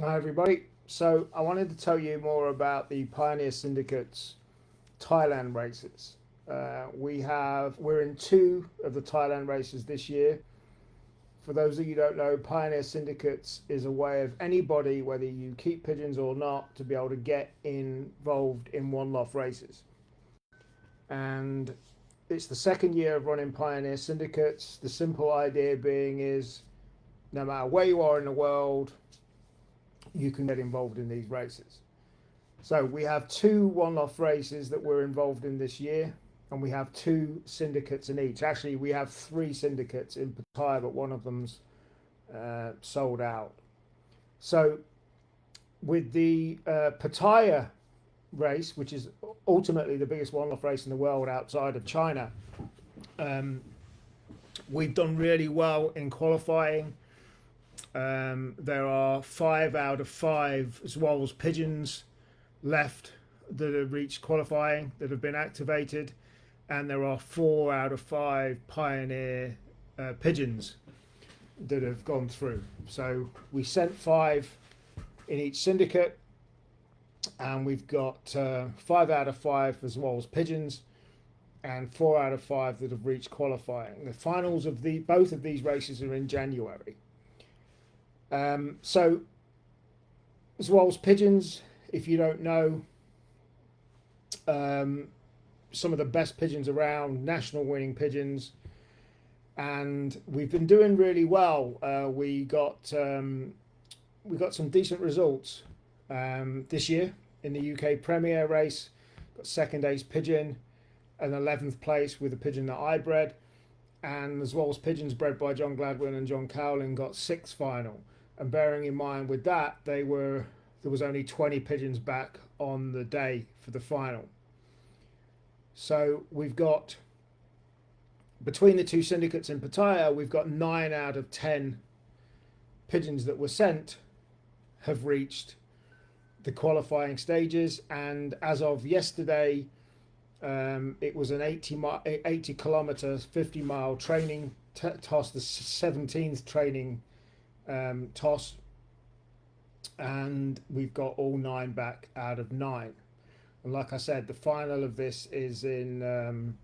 Hi everybody. So I wanted to tell you more about the Pioneer Syndicates Thailand races. We're in two of the Thailand races this year. For those of you who don't know, Pioneer Syndicates is a way of anybody, whether you keep pigeons or not, to be able to get involved in one-off races. And it's the second year of running Pioneer Syndicates. The simple idea being is no matter where you are in the world, you can get involved in these races. So we have two one-off races that we're involved in this year, and we have two syndicates in each. Actually, we have three syndicates in Pattaya, but one of them's sold out. So with the Pattaya race, which is ultimately the biggest one-off race in the world outside of China, we've done really well in qualifying. There are 5 out of 5 Zwol's pigeons left that have reached qualifying, that have been activated, and there are 4 out of 5 Pioneer pigeons that have gone through. So we sent 5 in each syndicate, and we've got 5 out of 5 for Zwol's pigeons and 4 out of 5 that have reached qualifying. The finals of both of these races are in January. So Zwol's pigeons, if you don't know, some of the best pigeons around, national winning pigeons, and we've been doing really well. We got some decent results this year in the UK Premier race. Got second ace pigeon, an 11th place with a pigeon that I bred, and as well as pigeons bred by John Gladwin and John Cowling got 6th final. And bearing in mind with that, there was only 20 pigeons back on the day for the final. So we've got, between the two syndicates in Pattaya, we've got 9 out of 10 pigeons that were sent have reached the qualifying stages. And as of yesterday, it was an 80 kilometer, 50-mile training toss, the 17th training toss, and we've got all 9 back out of 9. And like I said, the final of this is in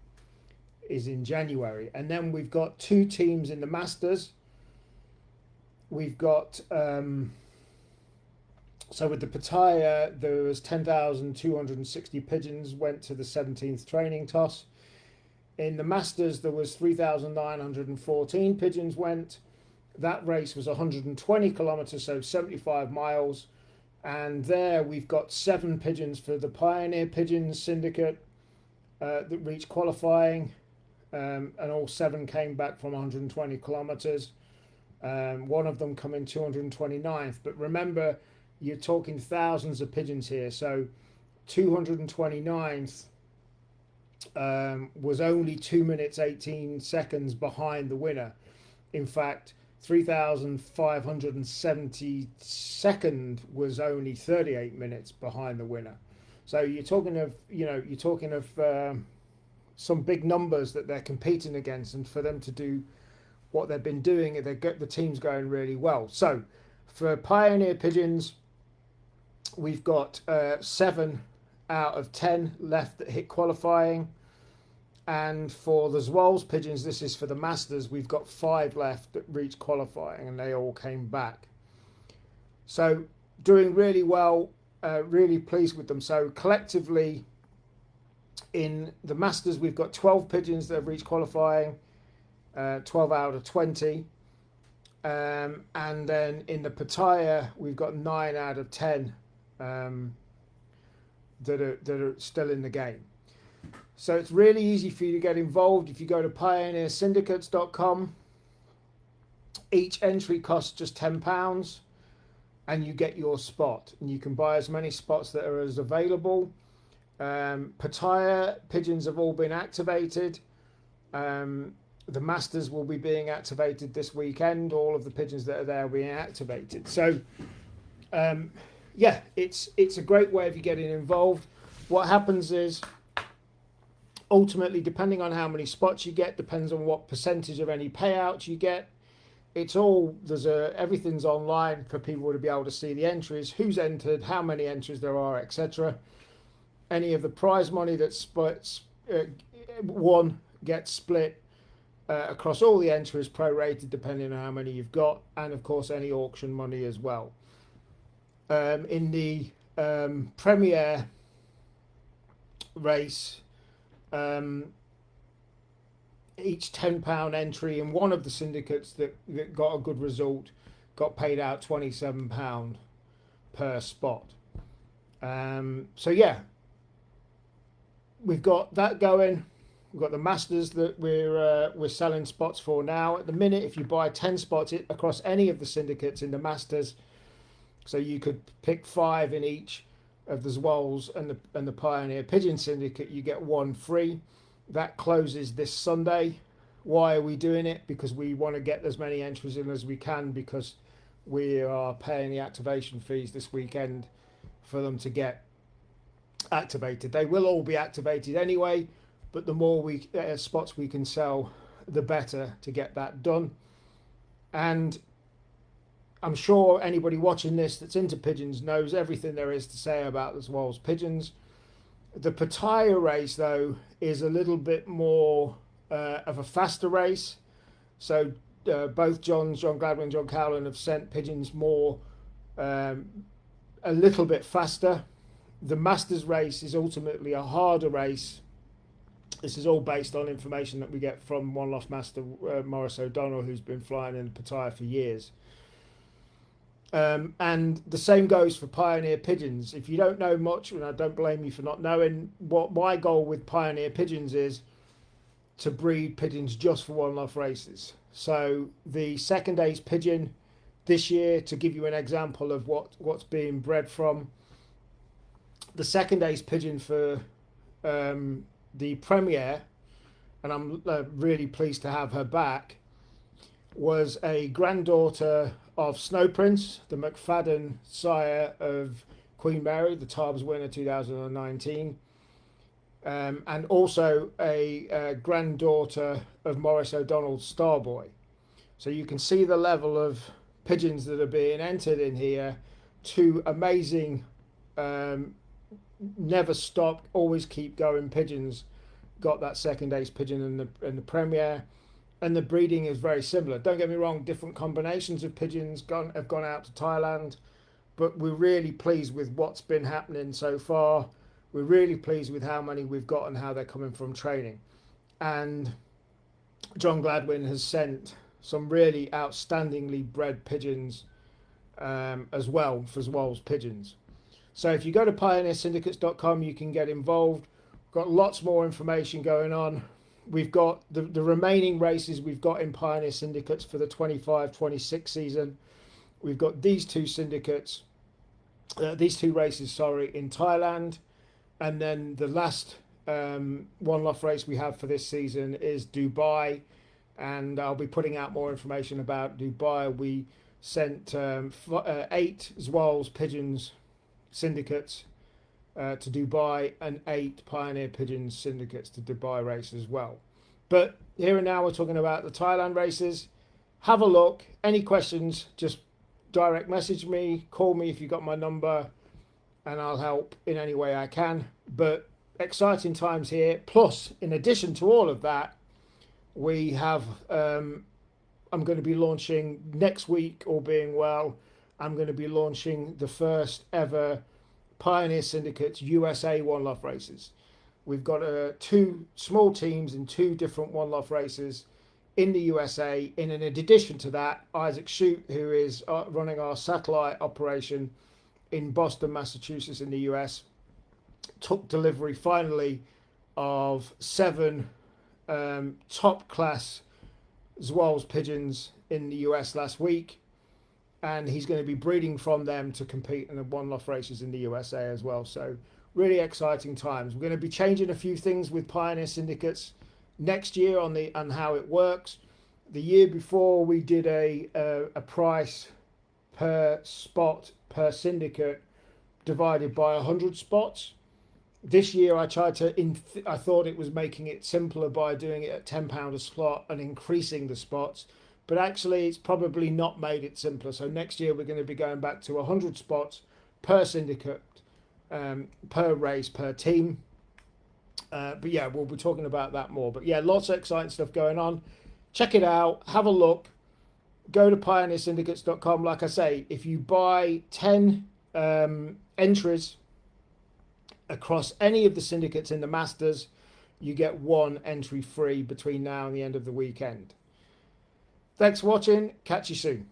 January. And then we've got 2 teams in the Masters. We've got so with the Pattaya, there was 10,260 pigeons went to the 17th training toss. In the Masters, there was 3,914 pigeons went. That race was 120 kilometers, so 75 miles. And there we've got 7 pigeons for the Pioneer Pigeons Syndicate that reached qualifying. And all 7 came back from 120 kilometers. One of them coming 229th. But remember, you're talking thousands of pigeons here. So 229th was only 2 minutes 18 seconds behind the winner. In fact, 3,572nd was only 38 minutes behind the winner. So you're talking of, some big numbers that they're competing against, and for them to do what they've been doing, the team's going really well. So for Pioneer Pigeons, we've got 7 out of 10 left that hit qualifying. And for the Zwol's pigeons, this is for the Masters, we've got 5 left that reached qualifying, and they all came back. So doing really well, really pleased with them. So collectively in the Masters, we've got 12 pigeons that have reached qualifying, 12 out of 20. And then in the Pattaya, we've got 9 out of 10 that are still in the game. So it's really easy for you to get involved if you go to pioneersyndicates.com. Each entry costs just £10, and you get your spot. And you can buy as many spots that are as available. Pattaya pigeons have all been activated. The Masters will be being activated this weekend. All of the pigeons that are there are being activated. So, yeah, it's a great way of you getting involved. What happens is, ultimately, depending on how many spots you get, depends on what percentage of any payouts you get. it's all everything's online for people to be able to see the entries, who's entered, how many entries there are, etc. Any of the prize money that's won gets split across all the entries, prorated depending on how many you've got, and of course any auction money as well. In the Premier race, each £10 entry in one of the syndicates that got a good result got paid out £27 per spot. So yeah, we've got that going. We've got the Masters that we're selling spots for now. At the minute, if you buy 10 spots across any of the syndicates in the Masters, so you could pick 5 in each of the Zwolls and the Pioneer Pigeon Syndicate, you get 1 free. That closes this Sunday. Why are we doing it? Because we want to get as many entries in as we can, because we are paying the activation fees this weekend for them to get activated. They will all be activated anyway, but the more spots we can sell, the better to get that done. And I'm sure anybody watching this that's into pigeons knows everything there is to say about the Zwolls pigeons. The Pattaya race, though, is a little bit more of a faster race. So both John Gladwin and John Cowland have sent pigeons more, a little bit faster. The Masters race is ultimately a harder race. This is all based on information that we get from One Loft Master Maurice O'Donnell, who's been flying in Pattaya for years. And the same goes for Pioneer Pigeons. If you don't know much, and I don't blame you for not knowing, what my goal with Pioneer Pigeons is to breed pigeons just for One Loft races. So the second ace pigeon this year, to give you an example of what's being bred from, the second ace pigeon for the Premier, and I'm really pleased to have her back, was a granddaughter of Snow Prince, the McFadden sire of Queen Mary, the Tarbes winner 2019, and also a granddaughter of Maurice O'Donnell's Starboy. So you can see the level of pigeons that are being entered in here. 2 amazing, never stop, always keep going pigeons got that second ace pigeon in the Premier. And the breeding is very similar. Don't get me wrong, different combinations of pigeons have gone out to Thailand, but we're really pleased with what's been happening so far. We're really pleased with how many we've got and how they're coming from training. And John Gladwin has sent some really outstandingly bred pigeons as well for Zwolls pigeons. So if you go to pioneersyndicates.com, you can get involved. We've got lots more information going on. We've got the remaining races we've got in Pioneer Syndicates for the 25-26 season. We've got these 2 syndicates, these 2 races, in Thailand. And then the last One Loft race we have for this season is Dubai. And I'll be putting out more information about Dubai. We sent 8 Zwolls pigeons syndicates to Dubai, and 8 Pioneer Pigeons syndicates to Dubai race as well. But here and now we're talking about the Thailand races. Have a look. Any questions, just direct message me, call me if you got my number, and I'll help in any way I can. But exciting times here. Plus, in addition to all of that, we have I'm going to be launching next week, all being well. I'm going to be launching the first ever Pioneer Syndicates USA One Loft races. We've got 2 small teams in 2 different One Loft races in the USA. And in addition to that, Isaac Shute, who is running our satellite operation in Boston, Massachusetts in the US, took delivery finally of 7 top class Zwolls pigeons in the US last week. And he's going to be breeding from them to compete in the One Loft races in the USA as well. So really exciting times. We're going to be changing a few things with Pioneer Syndicates next year on how it works. The year before we did a price per spot per syndicate divided by 100 spots. This year I tried to, I thought it was making it simpler by doing it at £10 a slot and increasing the spots. but actually it's probably not made it simpler. So next year we're going to be going back to 100 spots per syndicate, per race, per team. But yeah, we'll be talking about that more. But yeah, lots of exciting stuff going on. Check it out, have a look. Go to pioneersyndicates.com. Like I say, if you buy 10 entries across any of the syndicates in the Masters, you get 1 entry free between now and the end of the weekend. Thanks for watching. Catch you soon.